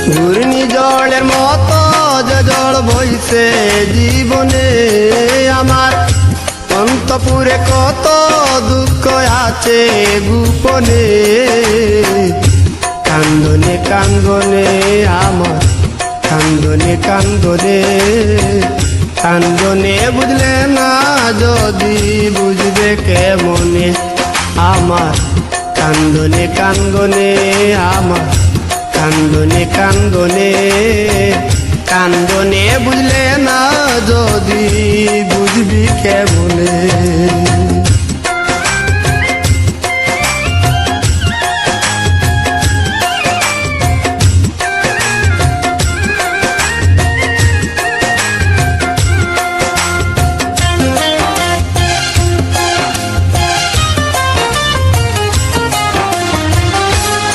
ঘূর্ণিঝড়ের মতো যে ঝড় বইছে জীবনে আমার, অন্তপুরে কত দুঃখ আছে গোপনে। কান্দনে কান্দনে আমার, কান্দনে কান্দনে কান্দনে, বুঝলে না যদি বুঝবে কেমনে আমার। কান্দনে কান্দনে আমার, কান্দনে কান্দনে কান্দনে, বুঝলে না যদি বুঝবি কেমনে।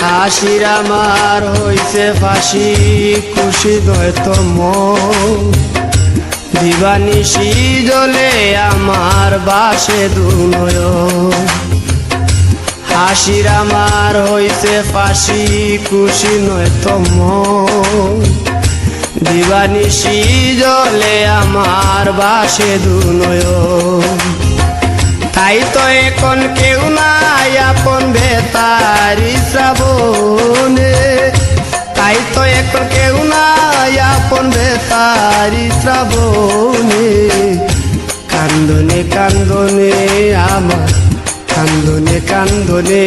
হাসির আমার হইছে ফাঁসি, খুশি নয়তো মন, দিবানিশি জ্বলে আমার বাসে দুনয়ন। হাসির আমার হইছে ফাঁসি, খুশি নয়তো মন, দিবানিশি জ্বলে আমার বাসে দুনয়ন। তাই তো এখন কেউ নাই আপন বেতারি শ্রাবণে, তাই তো এখন কেউ নাই আপন বেতারি শ্রাবণে। কান্দনে কান্দনে আমার, কান্দনে কান্দনে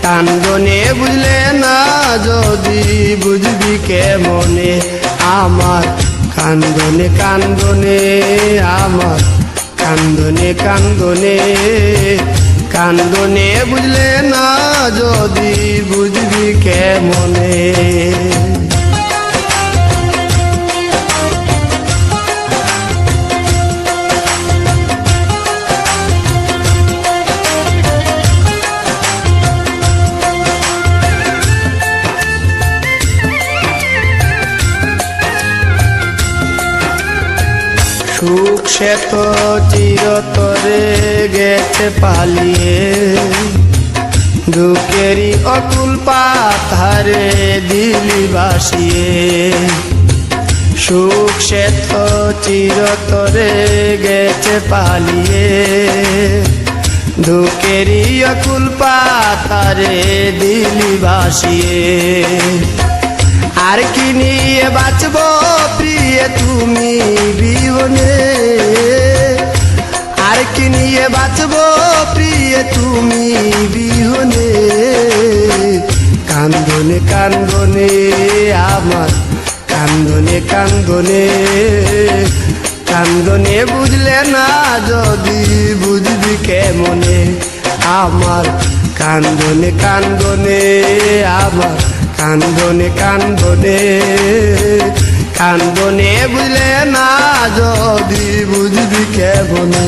কান্দনে, বুঝলে না যদি বুঝবি কেমনে আমার। কান্দনে কান্দনে আমার, কান্দনে কান্দনে কান্দনে, বুঝলে না যদি বুঝবি কেমনে। সুখ সে তো চিরতরে গেছে পালিয়ে, দুঃখেরই অকুল পাথারে দিলি বাসিয়ে। সুখ সে তো চিরতরে গেছে পালিয়ে, দুঃখেরই অকুল পাথারে দিলি বাসিয়ে। আর কি নিয়ে বাঁচব প্রিয়ে তুমি বিহনে, আর কি নিয়ে বাঁচব প্রিয়ে তুমি বিহনে। কান্দনে কান্দনে আমার, কান্দনে কান্দনে কান্দনে, বুঝলে না যদি বুঝবি কেমনে আমার। কান্দনে কান্দনে আমার, কান্দনে কান্দনে কান্দনে, বুঝলে না যদি বুঝবি কেমনে।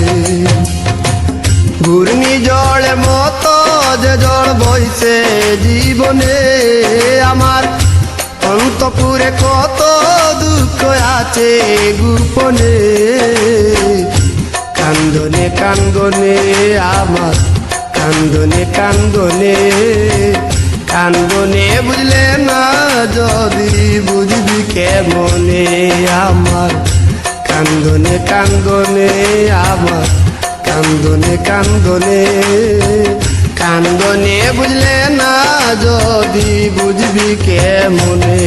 ঘূর্ণিঝড়ের মতো যে ঝড় বইছে জীবনে আমার, অন্তপুরে কত দুঃখ আছে গোপনে। কান্দনে কান্দনে আমার, কান্দনে কান্দনে কান্দনে, বুঝলে না যদি বুঝবি কেমনে আমার। কান্দনে কান্দনে আমার, কান্দনে কান্দনে কান্দনে, বুঝলে না যদি বুঝবি কেমনে।